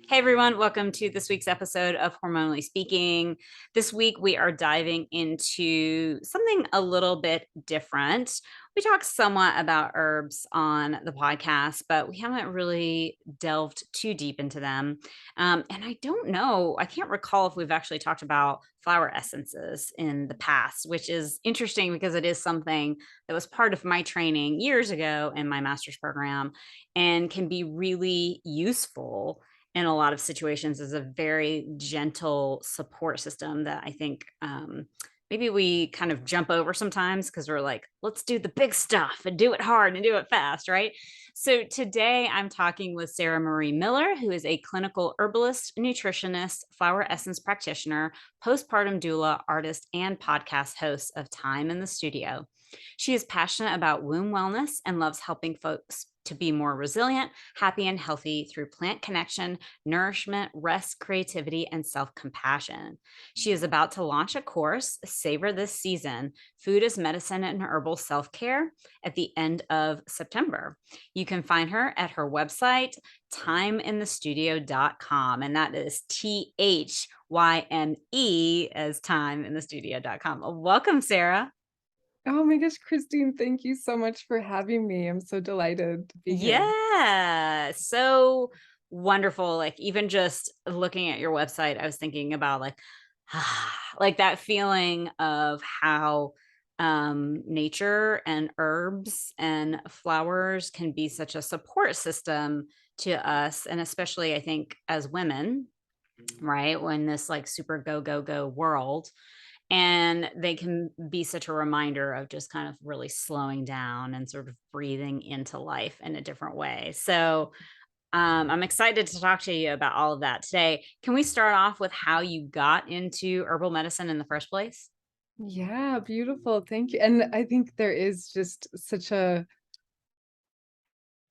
Hey everyone, welcome to this week's episode of Hormonally Speaking. This week we are diving into something a little bit different. We talk somewhat about herbs on the podcast, but we haven't really delved too deep into them. And I don't know, I can't recall if we've actually talked about flower essences in the past, which is interesting because it is something that was part of my training years ago in my master's program and can be really useful in a lot of situations as a very gentle support system that I think maybe we kind of jump over sometimes because we're like, let's do the big stuff and do it hard and do it fast, right? So today I'm talking with Sara Miller, who is a clinical herbalist, nutritionist, flower essence practitioner, postpartum doula, artist, and podcast host of Thyme in the Studio. She is passionate about womb wellness and loves helping folks to be more resilient, happy, and healthy through plant connection, nourishment, rest, creativity, and self compassion. She is about to launch a course, Savor This Season Food as Medicine and Herbal Self Care, at the end of September. You can find her at her website, thymeinthestudio.com. And that is THYME as thymeinthestudio.com. Welcome, Sara. Oh my gosh, Christine, thank you so much for having me. I'm so delighted to be here. Yeah. So wonderful. Like even just looking at your website, I was thinking about like like that feeling of how nature and herbs and flowers can be such a support system to us, and especially I think as women, right? When this like super go go go world, and they can be such a reminder of just kind of really slowing down and sort of breathing into life in a different way. So I'm excited to talk to you about all of that today. Can we start off with how you got into herbal medicine in the first place? Yeah, beautiful. Thank you. And I think there is just such a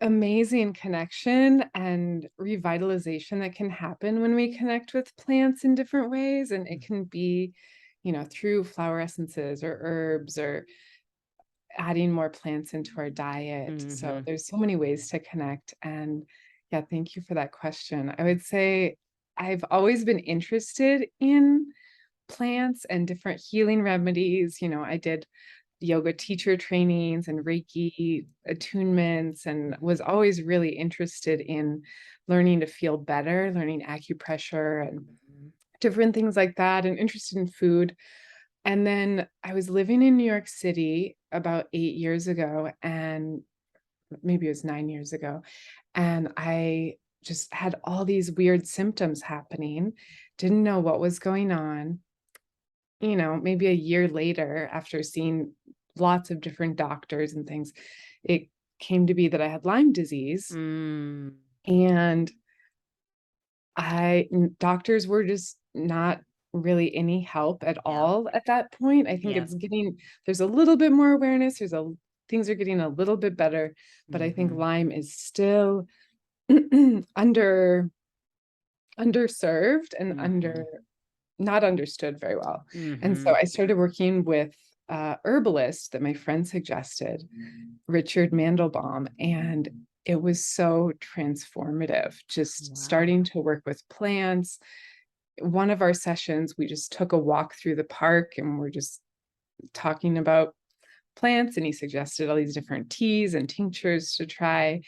amazing connection and revitalization that can happen when we connect with plants in different ways. And it can be, through flower essences or herbs or adding more plants into our diet. So Hmm. there's so many ways to connect. And yeah, thank you for that question. I would say I've always been interested in plants and different healing remedies. I did yoga teacher trainings and Reiki attunements and was always really interested in learning to feel better, learning acupressure and different things like that, and interested in food. And then I was living in New York City about 8 years ago, and maybe it was 9 years ago. And I just had all these weird symptoms happening, didn't know what was going on. Maybe a year later, after seeing lots of different doctors and things, it came to be that I had Lyme disease. Mm, And doctors were just not really any help at yeah. all at that point. I think Yeah. there's a little bit more awareness. Things are getting a little bit better, but I think Hmm. Lyme is still underserved and Hmm. not understood very well. And so Hmm. I started working with a herbalist that my friend suggested, Richard Mandelbaum, and it was so transformative, just Wow. starting to work with plants. One of our sessions, we just took a walk through the park and we're just talking about plants, and he suggested all these different teas and tinctures to try.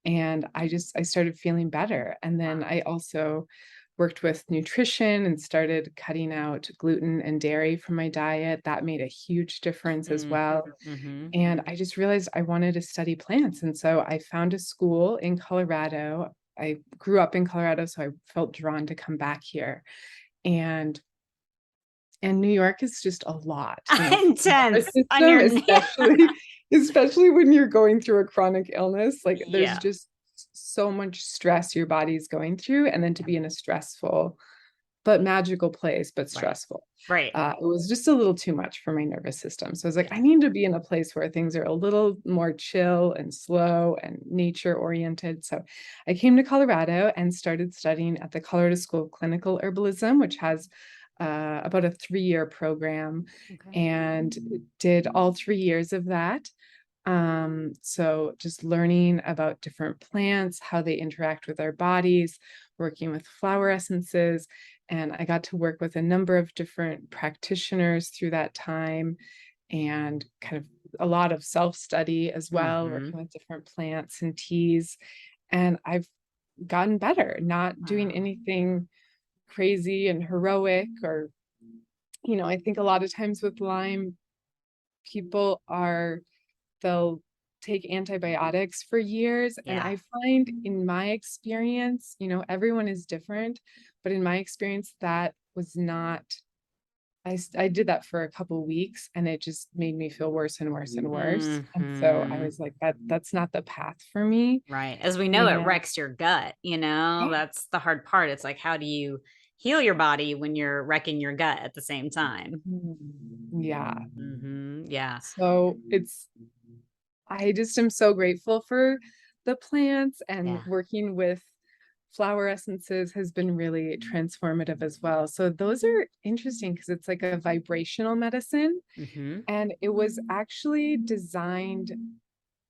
And I started feeling better. And then I also worked with nutrition and started cutting out gluten and dairy from my diet. That made a huge difference as Mm, well. hmm. And I just realized I wanted to study plants. And so I found a school in Colorado. I grew up in Colorado, so I felt drawn to come back here. And New York is just a lot, for the nervous Intense on system, your especially when you're going through a chronic illness. Like, there's yeah. just so much stress your body's going through, and then to be in a stressful but magical place, but Right. stressful. Right. It was just a little too much for my nervous system. So I was like, I Yeah. need to be in a place where things are a little more chill and slow and nature oriented. So I came to Colorado and started studying at the Colorado School of Clinical Herbalism, which has about a 3-year program, Okay. and did all 3 years of that. So just learning about different plants, how they interact with our bodies, working with flower essences. And I got to work with a number of different practitioners through that time and kind of a lot of self-study as well, Mm-hmm. working with different plants and teas. And I've gotten better, not doing Wow. anything crazy and heroic or, I think a lot of times with Lyme, people are they'll take antibiotics for years, and Yeah. I find in my experience, everyone is different, but in my experience, that was not I did that for a couple weeks, and it just made me feel worse and worse and worse, and so I Mm-hmm. was like, That's not the path for me." Right. As we know, it And wrecks your gut, you know, yeah, that's the hard part. It's like, how do you heal your body when you're wrecking your gut at the same time? yeah. Yeah. So I just am so grateful for the plants, and Yeah. working with flower essences has been really transformative as well. So those are interesting because it's like a vibrational medicine, Hmm. and it was actually designed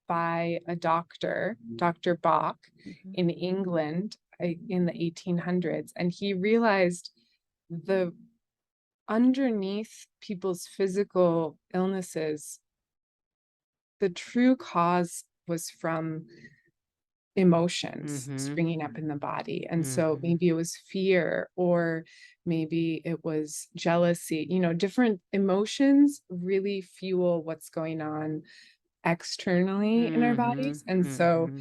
by a doctor, Dr. Bach, Hmm. in England in the 1800s, and he realized the underneath people's physical illnesses, the true cause was from emotions Hmm. springing up in the body. And so Hmm. maybe it was fear, or maybe it was jealousy. Different emotions really fuel what's going on externally in our Hmm. bodies. And so Hmm.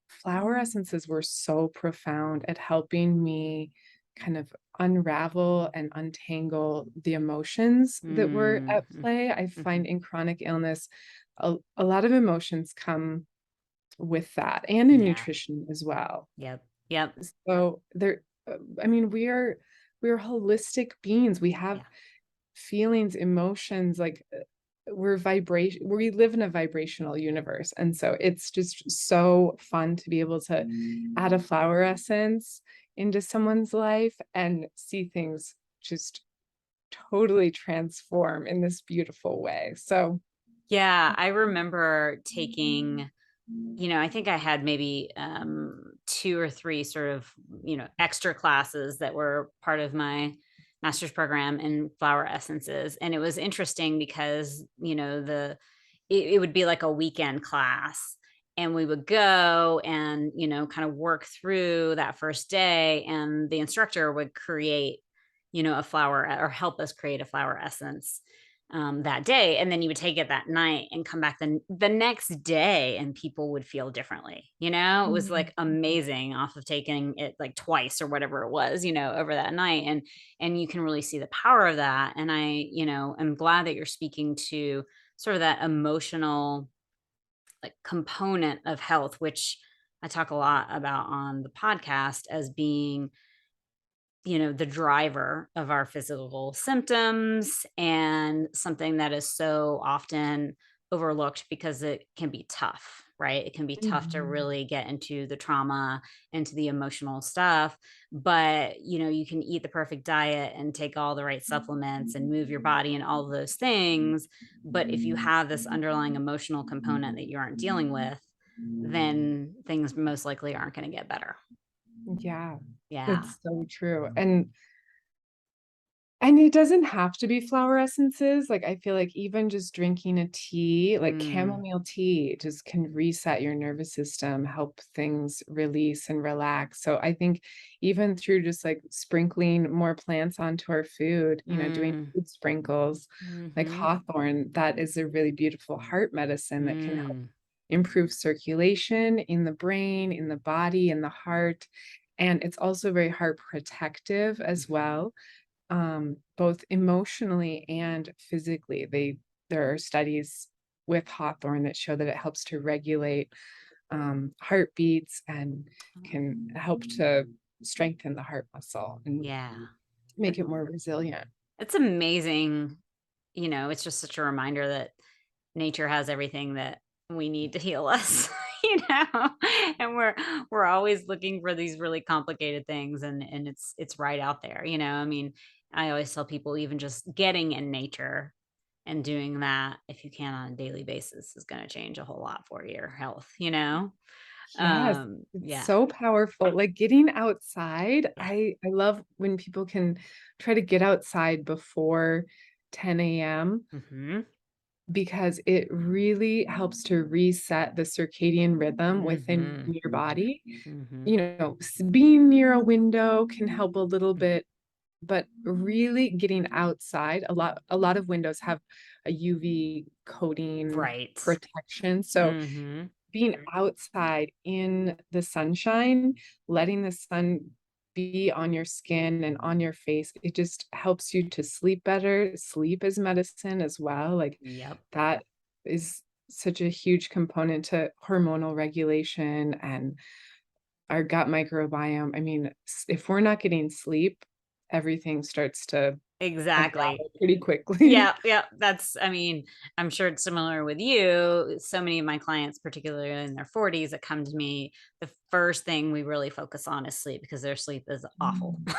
flower essences were so profound at helping me kind of unravel and untangle the emotions that were at Hmm. play. I Hmm. find in chronic illness, a lot of emotions come with that, and in Yeah. nutrition as well. Yep. Yep. So I mean, we're holistic beings. We have Yeah. feelings, emotions, like we live in a vibrational universe. And so it's just so fun to be able to add a flower essence into someone's life and see things just totally transform in this beautiful way. So Yeah. I remember taking, I think I had maybe two or three sort of, extra classes that were part of my master's program in flower essences. And it was interesting because, it would be like a weekend class. And we would go and, kind of work through that first day. And the instructor would create, a flower or help us create a flower essence that day, and then you would take it that night and come back the next day, and people would feel differently. It was mhm. like amazing off of taking it like twice or whatever it was, over that night, and you can really see the power of that. And I, am glad that you're speaking to sort of that emotional like component of health, which I talk a lot about on the podcast as being the driver of our physical symptoms, and something that is so often overlooked because it can be tough, right? It can be tough to Mhm. really get into the trauma, into the emotional stuff. But, you can eat the perfect diet and take all the right supplements and move your body and all of those things. But if you have this underlying emotional component that you aren't dealing with, then things most likely aren't going to get better. Yeah, Yeah. that's so true. And it doesn't have to be flower essences. Like, I feel like even just drinking a tea, like Mm. chamomile tea, just can reset your nervous system, help things release and relax. So I think even through just like sprinkling more plants onto our food, doing Mm. food sprinkles, like Mhm. hawthorn, that is a really beautiful heart medicine that can help Mm. improve circulation in the brain, in the body, in the heart. And it's also very heart protective as Mhm. well, both emotionally and physically. There are studies with hawthorn that show that it helps to regulate heartbeats and Oh, can help to strengthen the heart muscle and yeah. make It it more resilient. it's amazing, it's just such a reminder that nature has everything that we need to heal us, you know? And we're always looking for these really complicated things, and it's right out there, I mean, I always tell people even just getting in nature And doing that, if you can on a daily basis, is going to change a whole lot for your health, you know? Yes, it's Yeah. so powerful. Like getting outside, Yeah. I love when people can try to get outside before 10 a.m. Mhm. because it really helps to reset the circadian rhythm within Mhm. your body. Mhm. You know, being near a window can help a little Mhm. bit, but really getting outside, a lot of windows have a UV coating Right. protection. So Mhm. being outside in the sunshine, letting the sun be on your skin and on your face, it just helps you to sleep better. Sleep is medicine as well. Like Yep. that is such a huge component to hormonal regulation and our gut microbiome. I mean, if we're not getting sleep, everything starts to Exactly. unravel pretty quickly. Yeah, yeah, that's I mean, I'm sure it's similar with you. So many of my clients, particularly in their 40s, that come to me, the first thing we really focus on is sleep because their sleep is awful. Mm.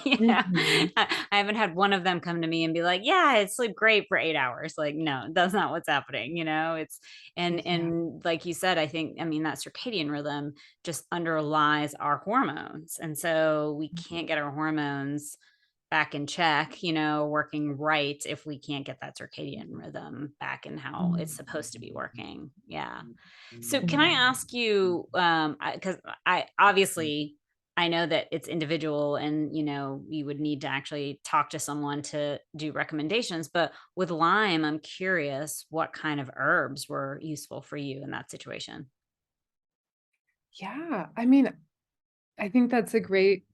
Yeah. Mhm. I haven't had one of them come to me and be like, "Yeah, I sleep great for 8 hours." Like, no, that's not what's happening, you know? It's Yeah. and like you said, I think I mean, that circadian rhythm just underlies our hormones. And so we can't get our hormones back in check, working right if we can't get that circadian rhythm back in how it's Mm. supposed to be working. Yeah. So can I Yeah. ask you, because I obviously I know that it's individual and you would need to actually talk to someone to do recommendations, but with Lyme, I'm curious what kind of herbs were useful for you in that situation. Yeah, I mean, I think that's a great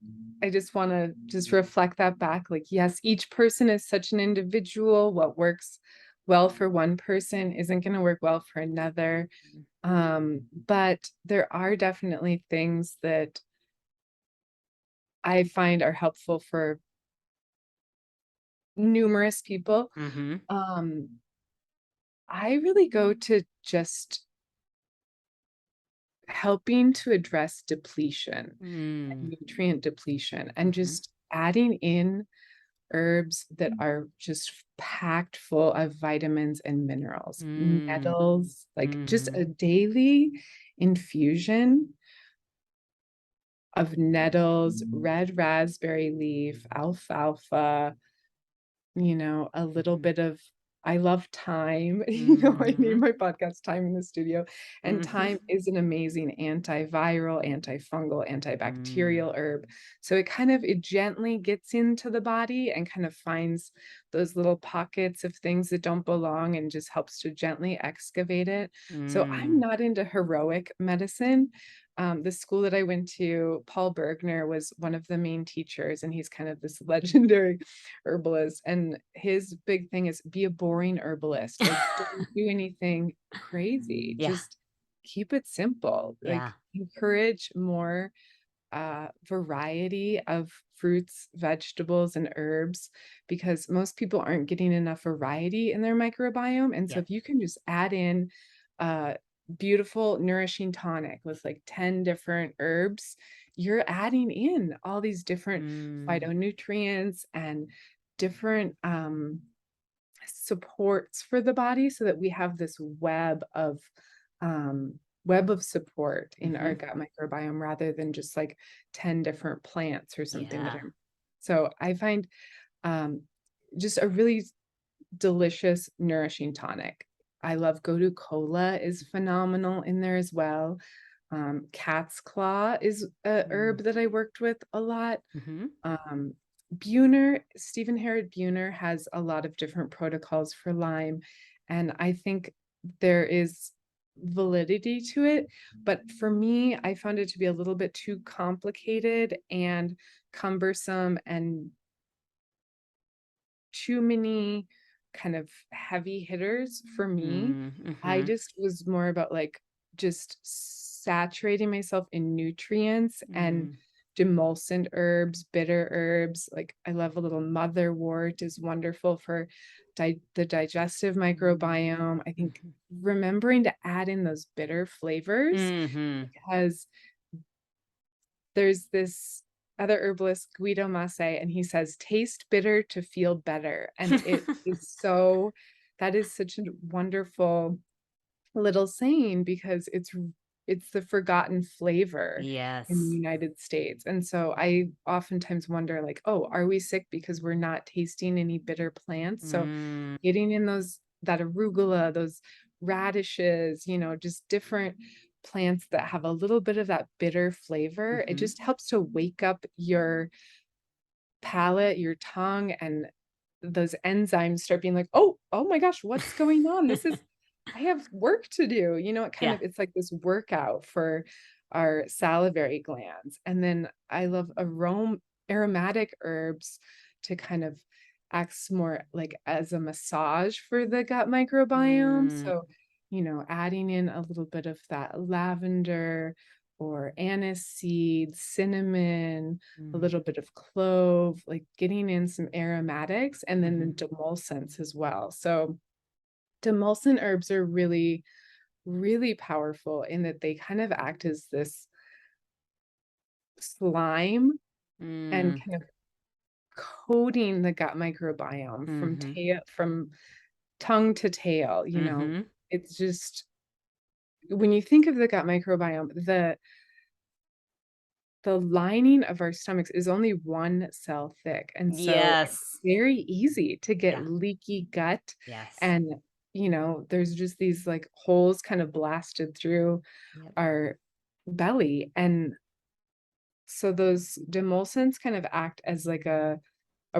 I just wanna just reflect that back, like, yes, each person is such an individual, what works well for one person isn't gonna work well for another, but there are definitely things that I find are helpful for numerous people. Mm-hmm. Um, I really go to just helping to address depletion Mm. and nutrient depletion and Mm-hmm. just adding in herbs that are just packed full of vitamins and minerals, Mm. nettles, like just Mm-hmm. a daily infusion of nettles, red raspberry leaf, alfalfa, a little Mm-hmm. bit of I love thyme. I Mm-hmm. name my podcast Thyme in the Studio. And thyme Mm-hmm. is an amazing antiviral, antifungal, Mm. antibacterial herb. So it gently gets into the body and kind of finds those little pockets of things that don't belong and just helps to gently excavate it. So I'm Mm. not into heroic medicine. The school that I went to, Paul Bergner was one of the main teachers, and he's kind of this legendary herbalist, and his big thing is be a boring herbalist. Like, don't do anything crazy. Yeah, Just keep it simple. yeah. Like, encourage more variety of fruits, vegetables, and herbs because most people aren't getting enough variety in their microbiome. And so, Yep. if you can just add in a beautiful, nourishing tonic with like 10 different herbs, you're adding in all these different Mm. phytonutrients and different supports for the body so that we have this web of support in our Mhm. gut microbiome rather than just like 10 different plants or something that Yeah. are so I find um just a really delicious nourishing tonic. I love Gotu Kola is phenomenal in there as well. Cat's claw is a Mm. herb that I worked with a lot. Mhm. um, Stephen Herod Buhner has a lot of different protocols for Lyme, and I think there is validity to it. But for me, I found it to be a little bit too complicated and cumbersome and too many kind of heavy hitters for me. Mm. I Mhm. just was more about like just saturating myself in nutrients and Mm. demulcent herbs, bitter herbs. Like I love a little motherwort is wonderful for the digestive microbiome. I think Mhm. remembering to add in those bitter flavors Mhm. because there's this other herbalist, Guido Masse, and he says, taste bitter to feel better. And it is so that is such a wonderful little saying because it's the forgotten flavor in the Yes. United States, and so I oftentimes wonder, like, "Oh, are we sick because we're not tasting any bitter plants?" So, Mm, getting in that arugula, those radishes, just different plants that have a little bit of that bitter flavor, it mhm. just helps to wake up your palate, your tongue, and those enzymes start being like, "Oh, oh my gosh, what's going on? I have work to do." Yeah. It's like this workout for our salivary glands. And then I love aromatic herbs to kind of acts more like as a massage for the gut microbiome. Mm, So, adding in a little bit of that lavender or anise seeds, cinnamon, a mm, little bit of clove, like getting in some aromatics and then the mhm, demulcents as well. So demulcent herbs are really, really powerful in that they kind of act as this slime and mm, kind of coating the gut microbiome mhm, from tongue to tail. mhm. It's just when you think of the gut microbiome, the lining of our stomachs is only 1 cell thick, and so it's Yes. very easy to get Yeah. leaky gut, Yes. and, there's just these, like, holes kind of blasted through Yep. our belly, and so those demulcents kind of act as like a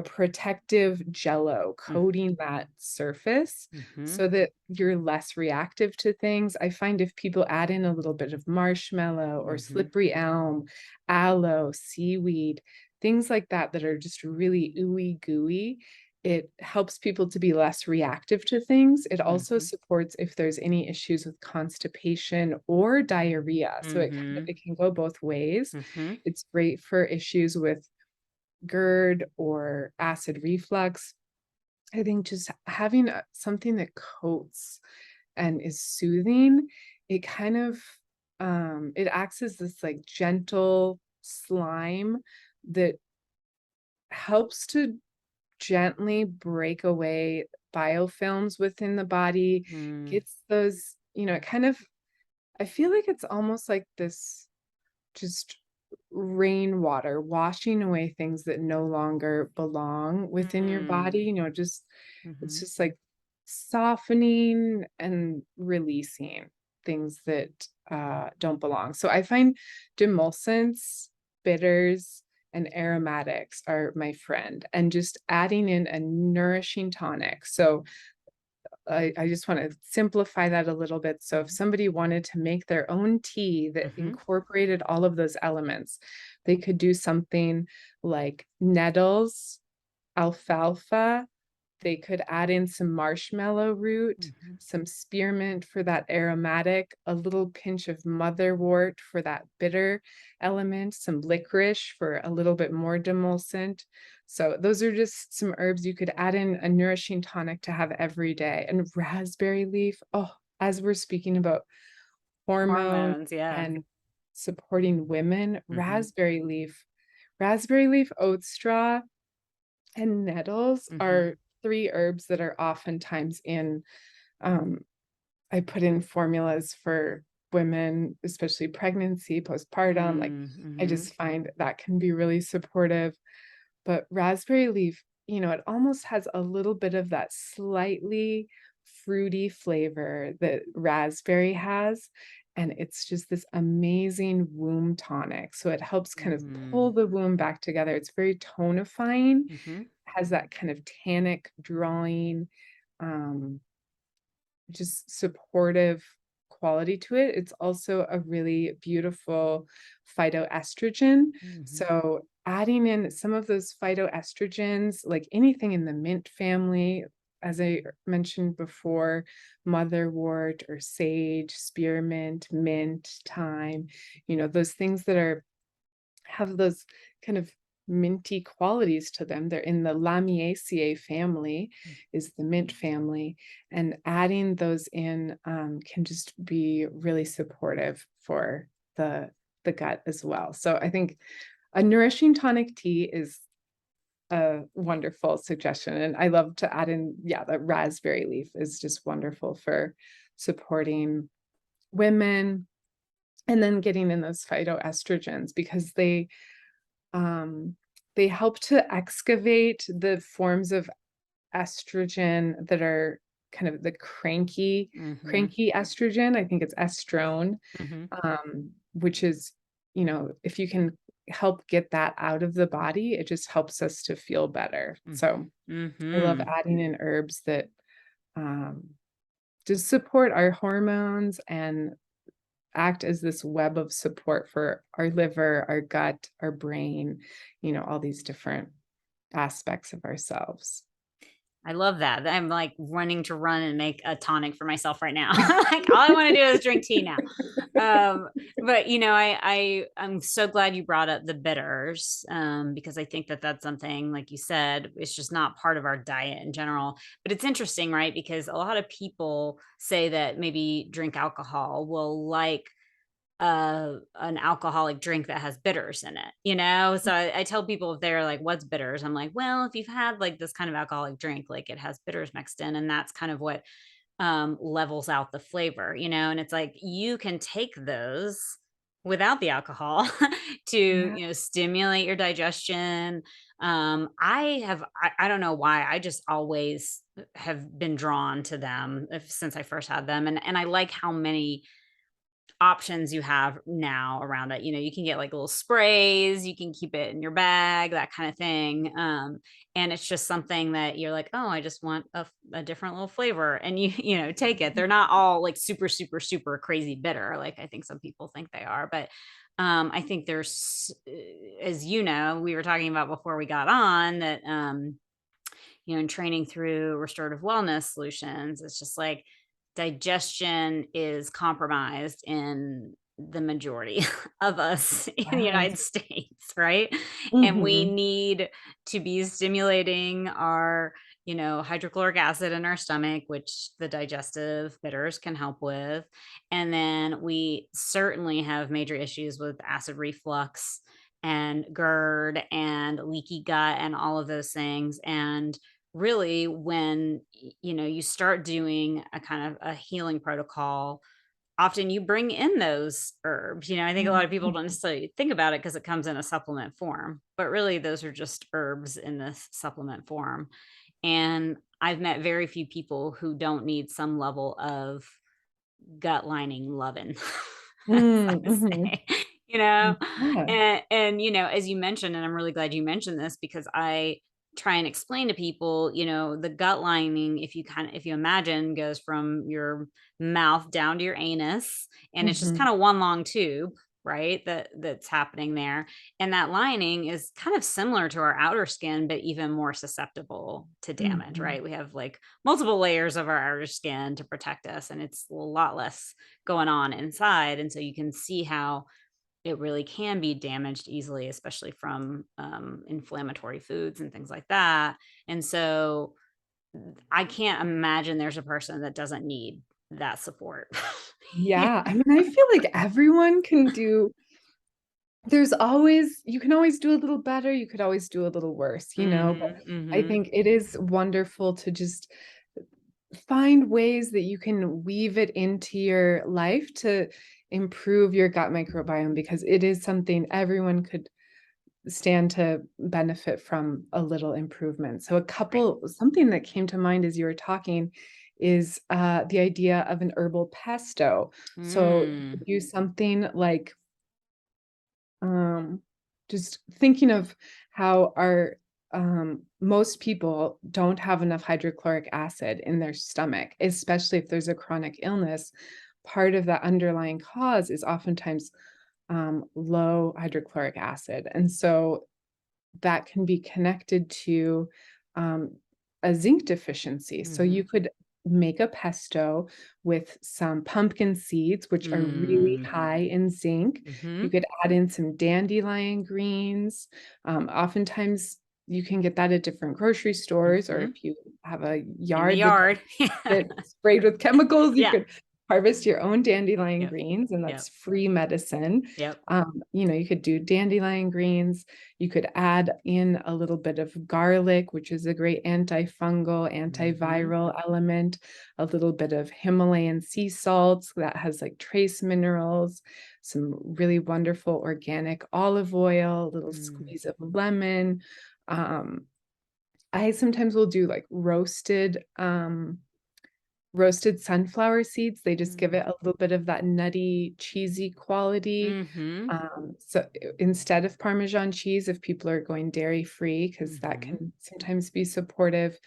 protective jello Mm, coating that surface mhm, so that you're less reactive to things. I find if people add in a little bit of marshmallow or mhm, slippery elm, aloe, seaweed, things like that that are just really ooey gooey, it helps people to be less reactive to things. It also mhm, supports if there's any issues with constipation or diarrhea. So mhm, it can go both ways. mhm, It's great for issues with GERD or acid reflux. I think just having something that coats and is soothing, it kind of it acts as this like gentle slime that helps to gently break away biofilms within the body, mm, gets those, it kind of I feel like it's almost like this just rainwater washing away things that no longer belong within your mm, body, just it's mhm, just like softening and releasing things that don't belong. So I find demulcents, bitters, and aromatics are my friend, and just adding in a nourishing tonic. So I just want to simplify that a little bit. So if mhm, somebody wanted to make their own tea that mhm, incorporated all of those elements, they could do something like nettles, alfalfa, they could add in some marshmallow root, mhm, some spearmint for that aromatic, a little pinch of motherwort for that bitter element, some licorice for a little bit more demulcent. So those are just some herbs you could add in a nourishing tonic to have every day. And raspberry leaf, oh, as we're speaking about hormones hormones, yeah. and supporting women, Mhm, raspberry leaf oat straw and nettles mhm, are 3 herbs that are oftentimes um, I put in formulas for women, especially pregnancy, postpartum, like, mm, I mhm, just find that can be really supportive, but raspberry leaf, it almost has a little bit of that slightly fruity flavor that raspberry has, and it's just this amazing womb tonic, so it helps kind of pull mm, the womb back together. It's very tonifying, mhm, has that kind of tannic drawing, um, just supportive quality to it. It's also a really beautiful phytoestrogen. mhm, So adding in some of those phytoestrogens, like anything in the mint family, as I mentioned before, motherwort or sage, spearmint, mint, thyme, those things that have those kind of minty qualities to them. They're in the Lamiaceae family, mm, is the mint family, and adding those in can just be really supportive for the gut as well. So I think a nourishing tonic tea is a wonderful suggestion. And I love to add in, yeah, that raspberry leaf is just wonderful for supporting women and then getting in those phytoestrogens because um, they help to excavate the forms of estrogen that are kind of the Hmm. cranky estrogen. I think it's estrone, Hmm. which is, if you can help get that out of the body, it just helps us to feel better. So Hmm. I love Hmm. adding in herbs that um, just support our hormones and act as this web of support for our liver, our gut, our brain, all these different aspects of ourselves. I love that. I'm like wanting to run and make a tonic for myself right now. Like all I want to do is drink tea now. But I'm so glad you brought up the bitters, because I think that that's something, like you said, it's just not part of our diet in general. But it's interesting, right? Because a lot of people say that maybe drink alcohol will like an alcoholic drink that has bitters in it, so I tell people, if they're like, what's bitters, I'm like, well, if you've had like this kind of alcoholic drink, like it has bitters mixed in, and that's kind of what levels out the flavor, and it's like you can take those without the alcohol to Yeah. stimulate your digestion. I don't know why, I just always have been drawn to them since I first had them, and I like how many options you have now around it. You can get like little sprays, you can keep it in your bag, that kind of thing. And it's just something that you're like, oh, I just want a different little flavor. And take it. They're not all like super, super, super crazy bitter, like I think some people think they are. But I think there's, as we were talking about before we got on, that in training through restorative wellness solutions, it's just like digestion is compromised in the majority of us in the Yes. United States, right? And we Mhm. need to be stimulating our, hydrochloric acid in our stomach, which the digestive bitters can help with. And then we certainly have major issues with acid reflux and GERD and leaky gut and all of those things. And really, when you start doing a kind of a healing protocol, often you bring in those herbs. I think a lot of people don't Mhm. necessarily think about it because it comes in a supplement form, but really those are just herbs in this supplement form. And I've met very few people who don't need some level of gut lining loving, as Mm, I mhm. say, you know, Yeah. and as you mentioned, and I'm really glad you mentioned this, because I try and explain to people, the gut lining, if you imagine, goes from your mouth down to your anus, and it's just Mhm. kind of one long tube, right? That's happening there. And that lining is kind of similar to our outer skin, but even more susceptible to damage, Mhm. right? We have like multiple layers of our outer skin to protect us, and it's a lot less going on inside. And so you can see how it really can be damaged easily, especially from inflammatory foods and things like that. And so I can't imagine there's a person that doesn't need that support. Yeah, I mean, I feel like everyone can do you can always do a little better, you could always do a little worse, but Hmm. I Hmm. think it is wonderful to just find ways that you can weave it into your life to improve your gut microbiome because it is something everyone could stand to benefit from a little improvement. So Right. something that came to mind as you were talking is the idea of an herbal pesto. So you Mm. could do something like um, just thinking of how our most people don't have enough hydrochloric acid in their stomach, especially if there's a chronic illness. Part of that underlying cause is oftentimes low hydrochloric acid. And so that can be connected to um, a zinc deficiency. So you Mhm. could make a pesto with some pumpkin seeds, which are really Mm. high in zinc. You Mhm. could add in some dandelion greens. Oftentimes, you can get that at different grocery stores, or Mhm. if you have a In the yard that yard. doesn't get sprayed with chemicals, you Yeah. could. harvest your own dandelion Yep. greens, and Yep. that's free medicine. Yep. You could do dandelion greens. You could add in a little bit of garlic, which is a great antifungal, Mm-hmm. antiviral element, a little bit of Himalayan sea salts that has like trace minerals, some really wonderful organic olive oil, a little Mm. squeeze of lemon. I sometimes will do like roasted sunflower seeds. They just give Mm. it a little bit of that nutty, cheesy quality. Mm-hmm. So instead of Parmesan cheese, if people are going dairy free, because that Mm-hmm. can sometimes be supportive,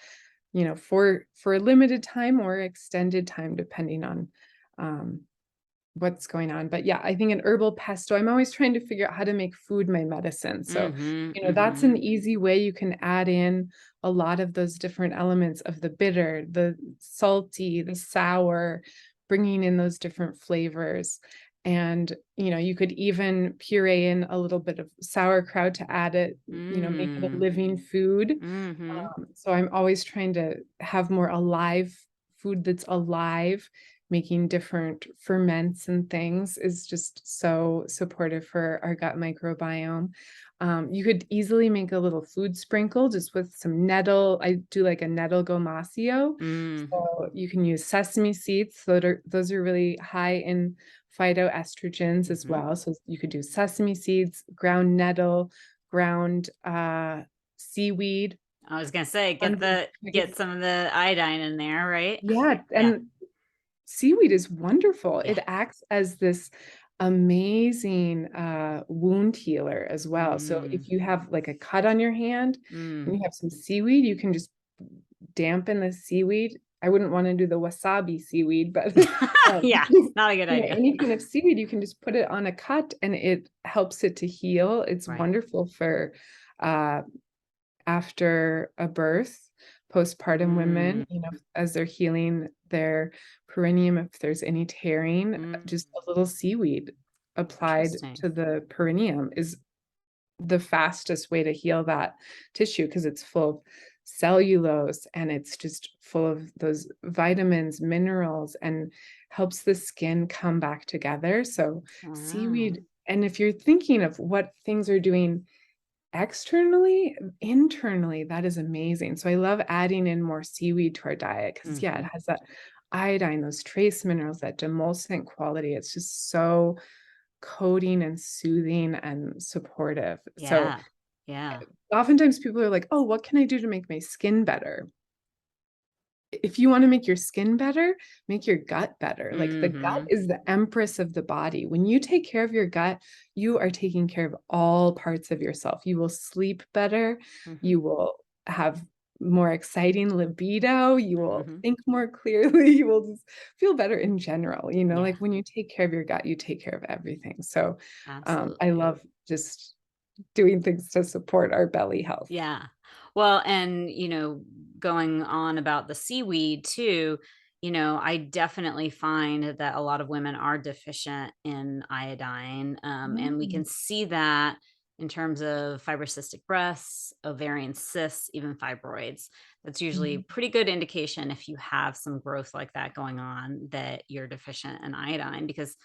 for a limited time or extended time, depending on um, what's going on. But yeah, I think an herbal pesto, I'm always trying to figure out how to make food my medicine. So, Mm-hmm. that's Mm-hmm. an easy way you can add in a lot of those different elements of the bitter, the salty, the sour, bringing in those different flavors. And, you could even puree in a little bit of sauerkraut to add it, make it a Mm. living food. Mm-hmm. So I'm always trying to have more alive food that's alive. Making different ferments and things is just so supportive for our gut microbiome. You could easily make a little food sprinkle just with some nettle. I do like a nettle gomasio. Mm. So you can use sesame seeds. Those are really high in phytoestrogens as Mm-hmm. well. So you could do sesame seeds, ground nettle, ground seaweed. I was gonna say, Under get some of the iodine in there, right? Yeah, Yeah. and seaweed is wonderful. Yeah. It acts as this amazing wound healer as well. So Mm. if you have like a cut on your hand and Mm. you have some seaweed, you can just dampen the seaweed. I wouldn't want to do the wasabi seaweed, but Yeah, not a good idea. any kind of seaweed, you can just put it on a cut and it helps it to heal. It's Right. wonderful for uh, after a birth, postpartum Mm. women, as they're healing their perineum, if there's any tearing, Mm. just a little seaweed applied Interesting. to the perineum is the fastest way to heal that tissue because it's full of cellulose and it's just full of those vitamins, minerals, and helps the skin come back together. So, Wow. seaweed, and if you're thinking of what things are doing externally, internally, that is amazing. So I love adding in more seaweed to our diet because, yeah, it Mm-hmm. has that iodine, those trace minerals, that demulcent quality. It's just so coating and soothing and supportive. So Yeah. Yeah. oftentimes people are like, oh, what can I do to make my skin better? If you want to make your skin better, make your gut better. Like the gut Mm-hmm. is the empress of the body. When you take care of your gut, you are taking care of all parts of yourself. You will sleep better. Mm-hmm. You will have more exciting libido. You will Mm-hmm. think more clearly. You will just feel better in general. Yeah, Like when you take care of your gut, you take care of everything. So I absolutely. love just doing things to support our belly health. Yeah. Well, and going on about the seaweed too, I definitely find that a lot of women are deficient in iodine. And we Mm, can see that in terms of fibrocystic breasts, ovarian cysts, even fibroids. That's usually a mhm, pretty good indication if you have some growth like that going on that you're deficient in iodine because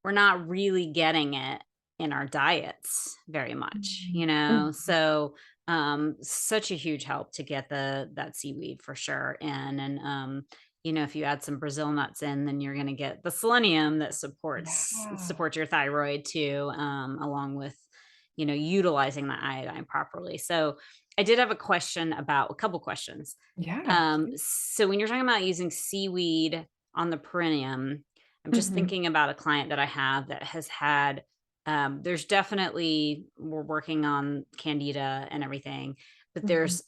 we're not really getting it in our diets very much, mhm, mhm. so such a huge help to get that seaweed for sure. And if you add some Brazil nuts in, then you're going to get the selenium that Yeah. supports your thyroid too, along with utilizing the iodine properly. So I did have a couple questions. Yeah. So when you're talking about using seaweed on the perineum, I'm just Mhm, thinking about a client that I have that has had, there's definitely, we're working on candida and everything, but mhm, there's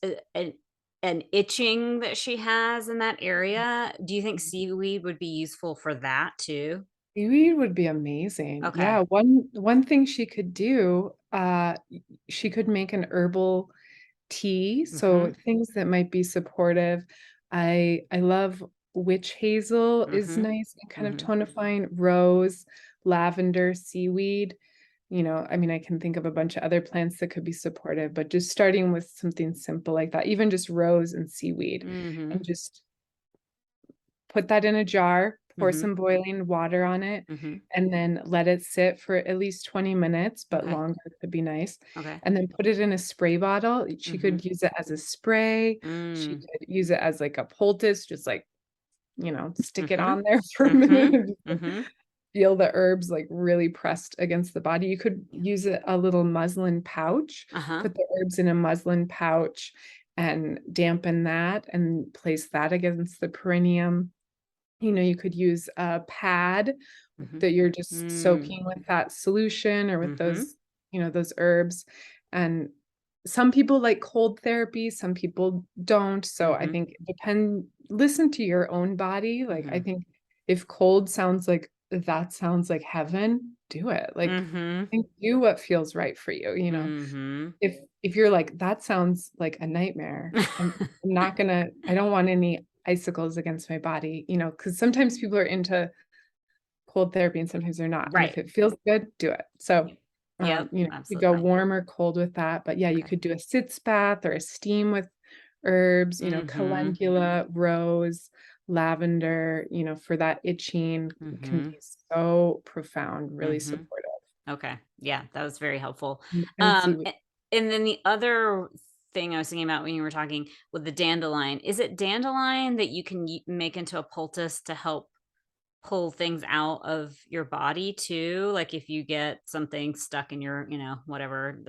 an itching that she has in that mhm, area. Do you think mhm. seaweed would be useful for that too? Seaweed would be amazing. Okay. Yeah, one thing she could do, she could make an herbal tea, Mm-hmm. so things that might be supportive. I love witch hazel is Mm-hmm. nice and kind of Mm-hmm. tonifying, rose, lavender, seaweed. I mean, I can think of a bunch of other plants that could be supportive, but just starting with something simple like that, even just rose and seaweed, Mm-hmm. and just put that in a jar, pour Mhm. some boiling water on it, Mhm. and then let it sit for at least 20 minutes, but Okay. longer could be nice, Okay. and then put it in a spray bottle. She Mhm. could use it as a spray, she Mm. could use it as, like, a poultice, just, like, stick it Mhm. on there for a minute Mhm. and just, like, Mhm. feel the herbs, like, really pressed against the body. You could Yeah. use a little muslin pouch, Uh-huh. put the herbs in a muslin pouch and dampen that and place that against the perineum. You could use a pad Mhm. that you're just Mm. soaking with that solution or with Mhm. those herbs, and some people like cold therapy, some people don't, so I Mhm. think listen to your own body, like, I Mhm. think if cold sounds like that sounds like heaven, do it, like, Mhm. I think do what feels right for you. Mhm. If you're like, "That sounds like a nightmare, I don't want any icicles against my body," because sometimes people are into cold therapy and sometimes they're not, and if Right. it feels good, do it. So, Yep. Yep. you go Absolutely. warm or cold with that, but yeah, you Okay. could do a sitz bath or a steam with herbs, Mhm. calendula, rose, lavender, for that itching can Mhm. be so profound, really Mhm. supportive. Okay. Yeah, that was very helpful. And soothing. And then the other thing I was thinking about when you were talking with the dandelion, is it dandelion that you can make into a poultice to help pull things out of your body too? Like if you get something stuck in your, whatever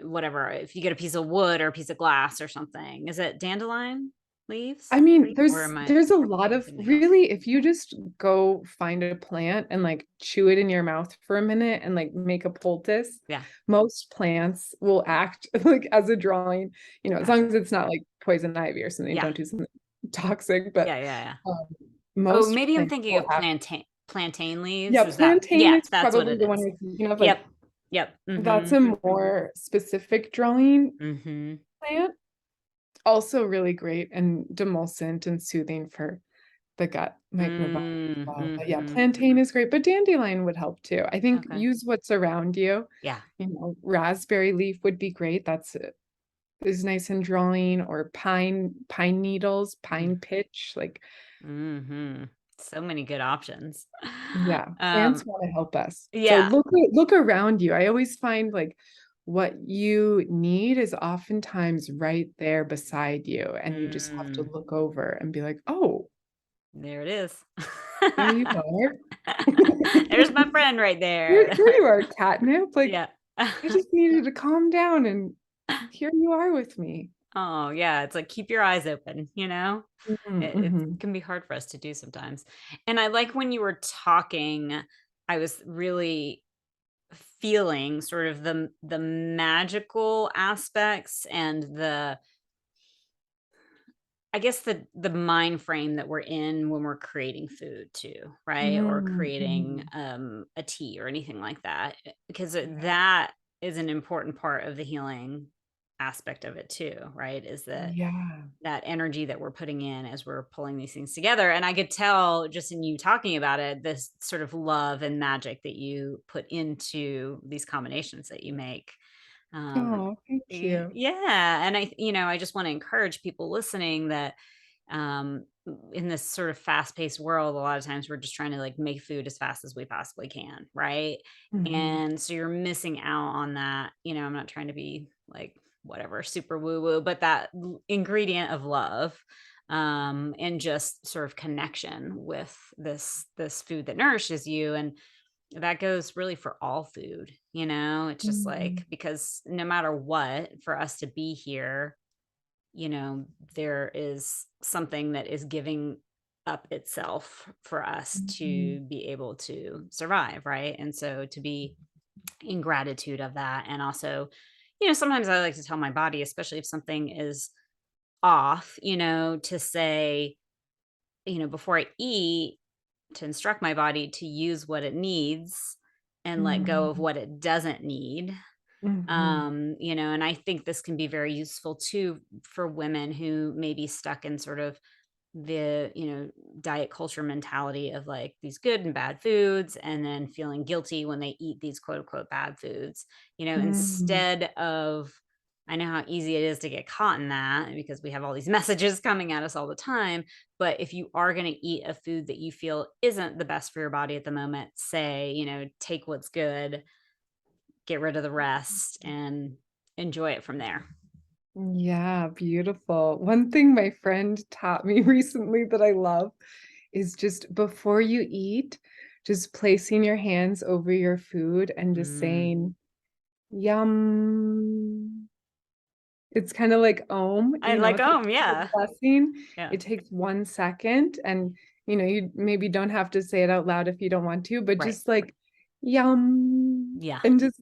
whatever, if you get a piece of wood or a piece of glass or something, is it dandelion I leaves? mean, Or there's am I there's a lot of thinking about? really, if you just go find a plant and, like, chew it in your mouth for a minute and, like, make a poultice, Yeah. most plants will act, like, as a drawing, as long Gotcha. as it's not, like, poison ivy or something, Yeah. don't do something toxic, but, Yeah. Yeah. Yeah. um, Oh, most maybe I'm plants thinking will of act. plantain leaves. Yeah, Is that plantain yeah, is that's what probably it the one is. you're thinking of, like, Yep. Yep. that's Mhm. a more specific drawing Mhm. plant, also really great and demulcent and soothing for the gut microbiome as Mm, well, but yeah, mhm. plantain is great, but dandelion would help too. I think Okay. use what's around you, Yeah. raspberry leaf would be great, that's is nice and drawing, or pine needles, Mm, pine pitch, like, mhm. So many good options. yeah, plants Um, wanna help us. So yeah. look around you. I always find, like, what you need is oftentimes right there beside you, and you just have to Mm, look over and be like, "Oh, there it is. there you are." There's my friend right there. Here you are, catnip, like, Yeah. I just needed to calm down, and here you are with me. Oh, yeah, it's like, keep your eyes open, you know? Mhm, It mhm. can be hard for us to do sometimes. And I like when you were talking, I was really feeling sort of the magical aspects and the I guess the mind frame that we're in when we're creating food too, right? Or Mm, creating mhm. a tea or anything like that. Because Yeah, that is an important part of the healing aspect of it too, right? Is that yeah. that energy that we're putting in as we're pulling these things together. And I could tell just in you talking about it, this sort of love and magic that you put into these combinations that you make. Um, Oh, thank you. yeah. And I just want to encourage people listening that in this sort of fast-paced world, a lot of times we're just trying to like make food as fast as we possibly can, right? Mhm. And so you're missing out on that. I'm not trying to be like whatever super woo-woo, but that ingredient of love and just sort of connection with this food that nourishes you. And that goes really for all food. It's just like Mhm. because no matter what, for us to be here, you know, there is something that is giving up itself for us Mhm. to be able to survive, right? And so to be in gratitude of that. And also, sometimes I like to tell my body, especially if something is off, to say, before I eat, to instruct my body to use what it needs and let go of Mhm. what it doesn't need. Mhm. And I think this can be very useful too for women who may be stuck in sort of the, diet culture mentality of like these good and bad foods and then feeling guilty when they eat these quote unquote bad foods, Mhm. instead of I know how easy it is to get caught in that because we have all these messages coming at us all the time. But if you are going to eat a food that you feel isn't the best for your body at the moment, say, take what's good, get rid of the rest, and enjoy it from there. Yeah, beautiful. One thing my friend taught me recently that I love is just before you eat, just placing your hands over your food and just Mm, saying, yum. It's kind of like Om, I like it's like them. a Yeah. blessing. Yeah. It takes 1 second and you maybe don't have to say it out loud if you don't want to, but Right. just like yum. Yeah. And just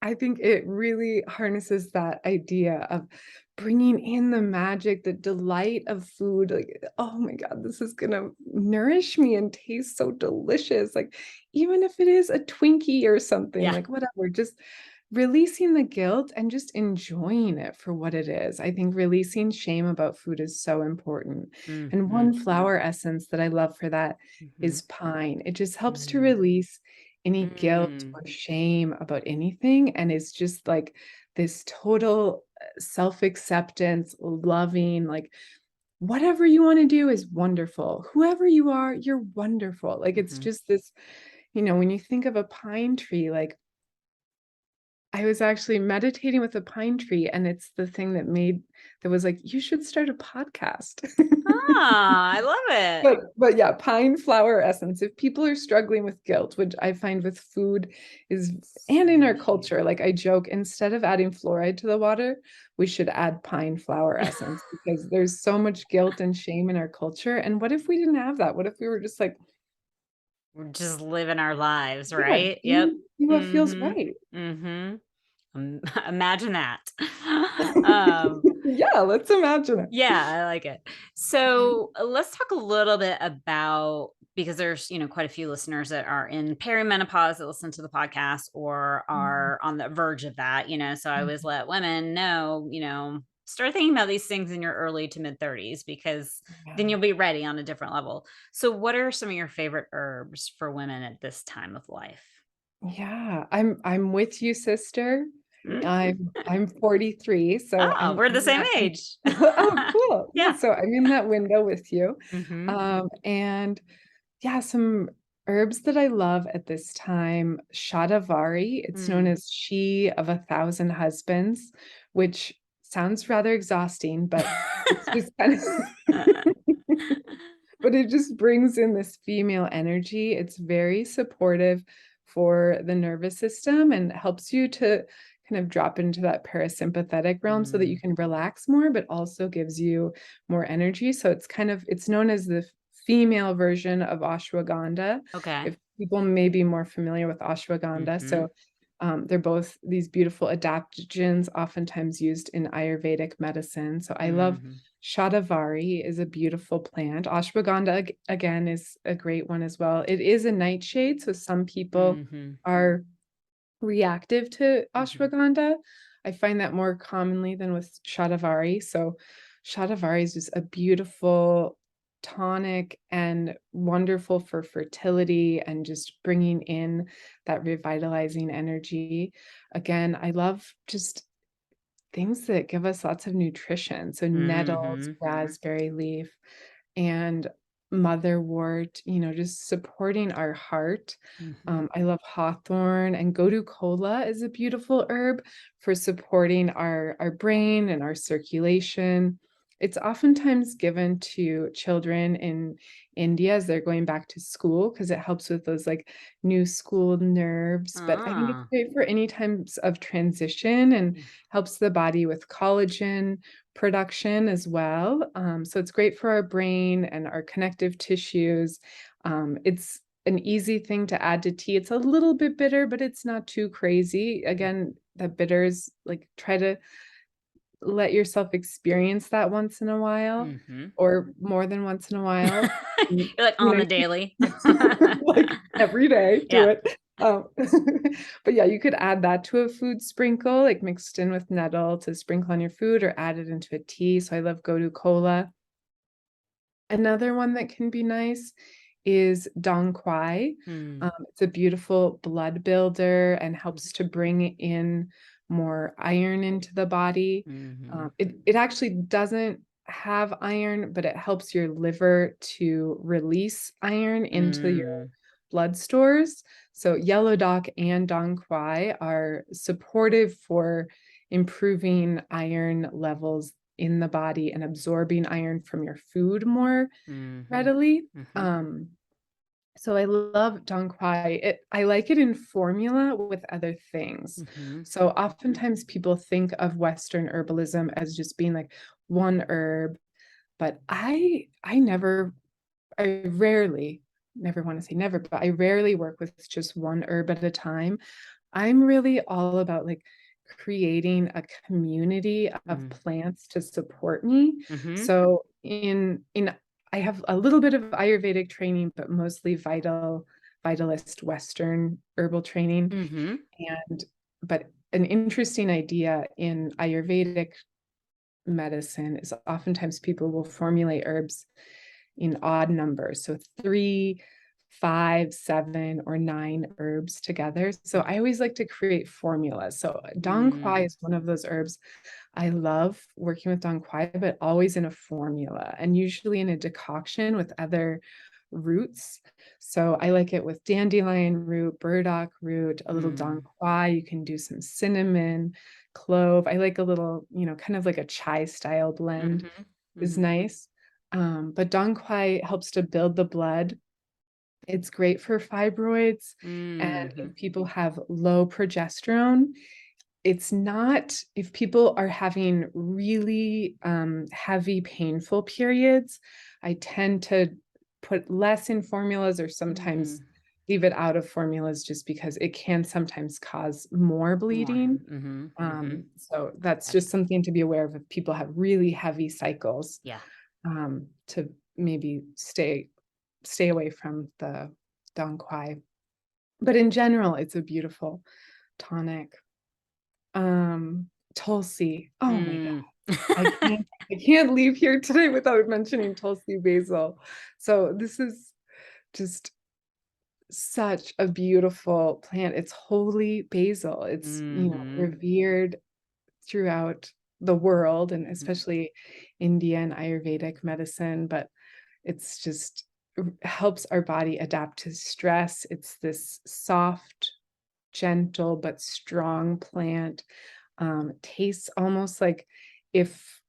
I think it really harnesses that idea of bringing in the magic, the delight of food. Like, oh my God, this is gonna nourish me and taste so delicious. Like, even if it is a Twinkie or something, Yeah. like whatever, just releasing the guilt and just enjoying it for what it is. I think releasing shame about food is so important. And Mm-hmm. one flower essence that I love for that Mm-hmm. is pine. It just helps to Mm, release any guilt mm, or shame about anything. And it's just like this total self-acceptance, loving, like whatever you want to do is wonderful. Whoever you are, you're wonderful. Like it's mm-hmm. just this, when you think of a pine tree, like I was actually meditating with a pine tree, and it's the thing that was like, "You should start a podcast." Ah, I love it. But yeah, pine flower essence. If people are struggling with guilt, which I find with food is and in So our true. culture, like I joke, instead of adding fluoride to the water, we should add pine flower essence because there's so much guilt and shame in our culture. And what if we didn't have that? What if we were just like, We're just living our lives, yeah, right? Yep. do what feels Mm-hmm. right. Mm-hmm. Imagine that. um, Yeah, let's imagine it. yeah, I like it. So let's talk a little bit about because there's quite a few listeners that are in perimenopause that listen to the podcast or Mhm. are on the verge of that. So I always Mhm. let women know, start thinking about these things in your early to mid 30s because then Yeah. you'll be ready on a different level. So what are some of your favorite herbs for women at this time of life? Yeah, I'm with you, sister. Mm. I'm 43, so Oh, we're the I'm in same that age. oh, cool. Yeah, Yeah. so I'm in that window with you. Hmm. And yeah, some herbs that I love at this time, shatavari. It's known Mm. as she of 1,000 husbands, which sounds rather exhausting, but it's just kind of but it just brings in this female energy. It's very supportive for the nervous system and helps you to kind of drop into that parasympathetic realm so that you Mm. can relax more, but also gives you more energy. So it's known as the female version of ashwagandha. Okay. If people may be more familiar with ashwagandha. Mhm. So they're both these beautiful adaptogens, oftentimes used in Ayurvedic medicine. So I love Mhm. Shatavari is a beautiful plant. Ashwagandha, again, is a great one as well. It is a nightshade, so some people Mhm. are reactive to Mhm. ashwagandha. I find that more commonly than with Shatavari. So Shatavari is just a beautiful tonic and wonderful for fertility and just bringing in that revitalizing energy. Again, I love just things that give us lots of nutrition. So nettles, Mhm. raspberry leaf, and motherwort, just supporting our heart. Mhm. I love hawthorn and gotu kola is a beautiful herb for supporting our brain and our circulation. It's oftentimes given to children in India as they're going back to school because it helps with those like new school nerves. But I think it's Ah. great for any times of transition and Mm. helps the body with collagen production as well. So it's great for our brain and our connective tissues. It's an easy thing to add to tea. It's a little bit bitter, but it's not too crazy. Again, the bitters, like try to let yourself experience that once in a while Mhm. or more than once in a while. You're like You on know, the daily. like every day, do Yeah. it. But yeah, you could add that to a food sprinkle, like mixed in with nettle to sprinkle on your food or add it into a tea. So I love gotu kola. Another one that can be nice is dong quai. Mm. It's a beautiful blood builder and helps to bring in more iron into the body. Mhm. It actually doesn't have iron, but it helps your liver to release iron into your Mm. blood stores. So yellow dock and dong quai are supportive for improving iron levels in the body and absorbing iron from your food more Mhm. readily. Mhm. Um, so I love dong quai. I like it in formula with other things. Mhm. So oftentimes people think of Western herbalism as just being like one herb, but I rarely, never want to say never, but I rarely work with just one herb at a time. I'm really all about like creating a community of Mm. plants to support me. Mhm. So in I have a little bit of Ayurvedic training, but mostly vitalist Western herbal training. Mhm. And but an interesting idea in Ayurvedic medicine is oftentimes people will formulate herbs in odd numbers. So 3, 5, 7, or 9 herbs together. So I always like to create formulas. So Dong Quai Mm. is one of those herbs. I love working with Dong Quai, but always in a formula and usually in a decoction with other roots. So I like it with dandelion root, burdock root, a little Dong Mm. Quai. You can do some cinnamon, clove. I like a little, kind of like a chai style blend Mhm. is Mhm. nice. But Dong Quai helps to build the blood. It's great for fibroids, and Mhm. if people have low progesterone, it's not if people are having really, heavy, painful periods, I tend to put less in formulas or sometimes Mm. leave it out of formulas just because it can sometimes cause more More. bleeding. Mhm. Mhm. So that's Gotcha. just something to be aware of if people have really heavy cycles, Yeah. to maybe stay away from the Dong Quai. But in general, it's a beautiful tonic. Tulsi. Oh my god. Mm. I can't leave here today without mentioning Tulsi basil. So this is just such a beautiful plant. It's holy basil. It's, Mhm. revered throughout the world and Mhm. especially Indian Ayurvedic medicine, but it's just helps our body adapt to stress. It's this soft, gentle, but strong plant. Tastes almost like if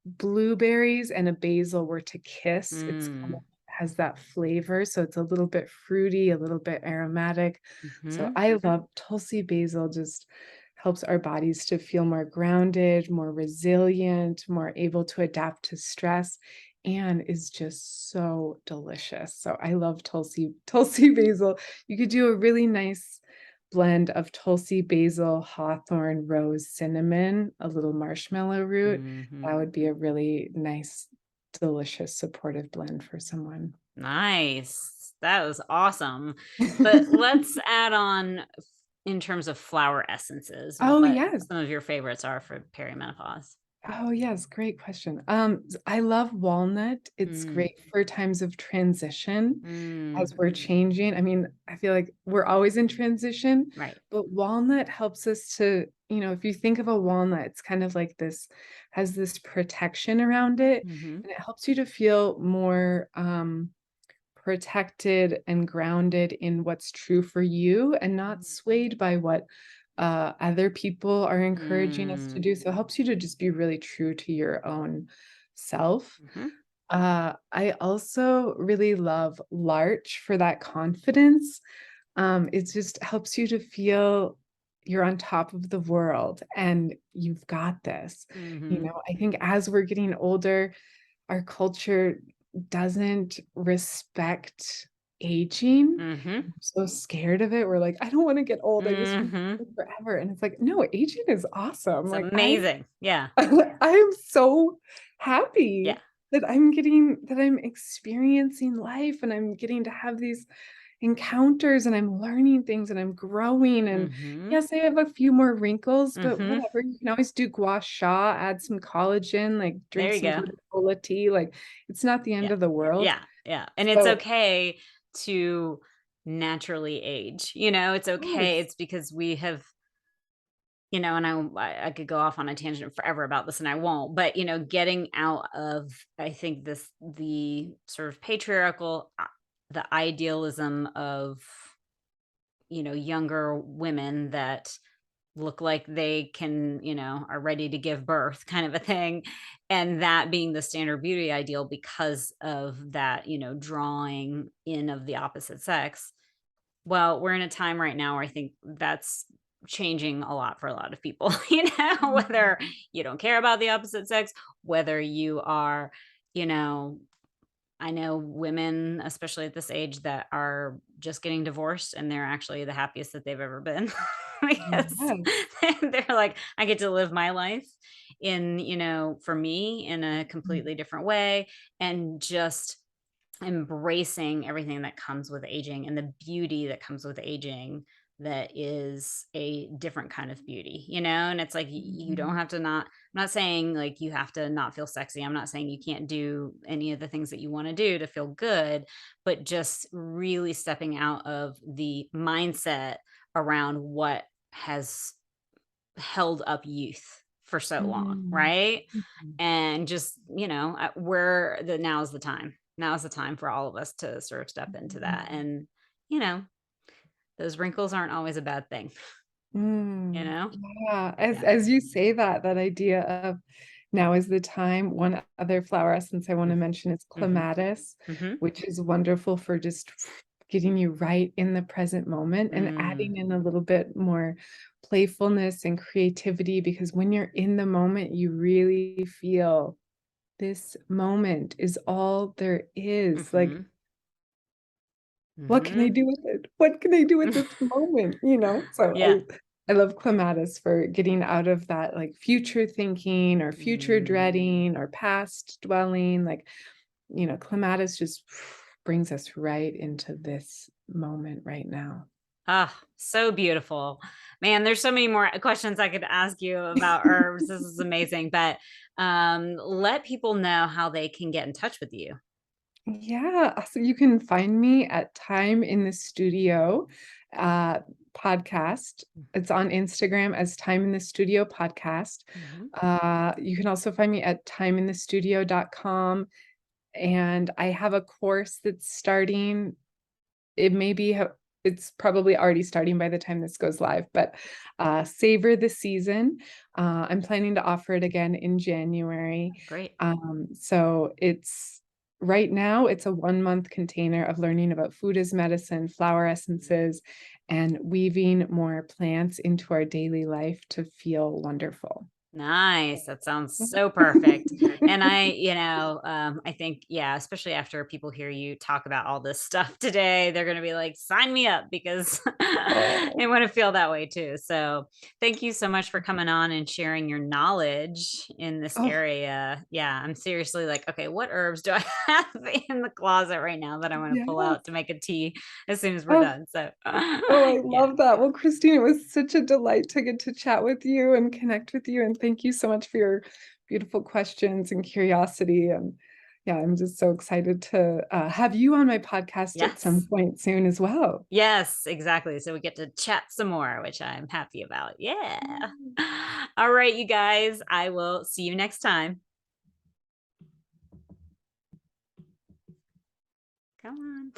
blueberries and a basil were to kiss, it's kind of Mm. has that flavor. So it's a little bit fruity, a little bit aromatic. So Mhm. I love Tulsi basil, just helps our bodies to feel more grounded, more resilient, more able to adapt to stress, and is just so delicious. So I love Tulsi basil. You could do a really nice blend of Tulsi basil, hawthorn, rose, cinnamon, a little marshmallow root. Mhm. That would be a really nice, delicious, supportive blend for someone. Nice. That was awesome. But let's add on in terms of flower essences, Oh, what yes. some of your favorites are for perimenopause. Oh, yes, great question. I love walnut. It's Mm. great for times of transition Mm. as we're changing. I mean, I feel like we're always in transition, Right. but walnut helps us to, if you think of a walnut, it's kind of like this, has this protection around it, Mhm. and it helps you to feel more protected and grounded in what's true for you and not swayed by what other people are encouraging us to Mm. do. So it helps you to just be really true to your own self. Mhm. I also really love larch for that confidence. It just helps you to feel you're on top of the world and you've got this. Mhm. I think as we're getting older, our culture doesn't respect aging. Mhm. I'm so scared of it. We're like, "I don't wanna get old. I just want Mhm. to live forever." And it's like, "No, aging is awesome." It's Like, I amazing. Yeah. I am so Yeah. happy that I'm experiencing life and I'm getting to have these encounters and I'm learning things and I'm growing, and Mhm. yes, I have a few more wrinkles, but Mhm. whatever, you can always do gua sha, add some collagen, like, drink There you some go. good cola tea, like, it's not the end Yeah. of the world. Yeah. Yeah. And it's So okay to naturally age. It's okay. yes. It's because we have and I could go off on a tangent forever about this and I won't, but getting out of, I think, the sort of patriarchal, the idealism of, younger women that look like they can, are ready to give birth kind of a thing. And that being the standard beauty ideal because of that, drawing in of the opposite sex. Well, we're in a time right now where I think that's changing a lot for a lot of people, whether Mhm. you don't care about the opposite sex, whether you are, you know, I know women, especially at this age, that are just getting divorced and they're actually the happiest that they've ever been because Yes. they're like, I get to live my life in, for me in a Mm. completely different way and just embracing everything that comes with aging and the beauty that comes with aging that is a different kind of beauty, and it's like you don't Mhm. have to not, I'm not saying like you have to not feel sexy. I'm not saying you can't do any of the things that you want to do to feel good, but just really stepping out of the mindset around what has held up youth for so long, Mhm. right? Mhm. And just, where the now is the time. Now is the time for all of us to sort of step into that. Mhm. And, you know, those wrinkles aren't always a bad thing, you Mm. know? Yeah, as Yeah. you say that, that idea of now is the time. One other flower essence I wanna mention is Mm-hmm. clematis, Mm-hmm. which is wonderful for just getting you right in the present moment and Mm, adding in a little bit more playfulness and creativity, because when you're in the moment, you really feel this moment is all there is. Like, mm-hmm. what can I Mm-hmm. do with it? What can I do with this moment, you know? So Yeah. I love clematis for getting out of that, like, future thinking or future Mm. dreading or past dwelling, like, clematis just brings us right into this moment right now. Ah, so beautiful. Man, there's so many more questions I could ask you about herbs. This is amazing. But let people know how they can get in touch with you. Yeah, so you can find me at Time in the Studio, uh, podcast. It's on Instagram as Time in the Studio podcast. Mhm. You can also find me at timeinthestudio.com, and I have a course that's starting. It may be it's probably already starting by the time this goes live, but, Savor the Season. I'm planning to offer it again in January. Great. So it's right now, it's a one-month container of learning about food as medicine, flower essences, and weaving more plants into our daily life to feel wonderful. Nice. That sounds so perfect. And I think, yeah, especially after people hear you talk about all this stuff today, they're going to be like, sign me up because Oh, they want to feel that way too. So thank you so much for coming on and sharing your knowledge in this oh, area. Yeah, I'm seriously like, okay, what herbs do I have in the closet right now that I want to pull yes. out to make a tea as soon as we're Oh. done? So, Oh, I yeah. love that. Well, Christine, it was such a delight to get to chat with you and connect with you. And thank you so much for your beautiful questions and curiosity. And yeah, I'm just so excited to have you on my podcast at some Yes. point soon as well. Yes, exactly. So we get to chat some more, which I'm happy about. Yeah. Mm. All right, you guys. I will see you next time. Come on.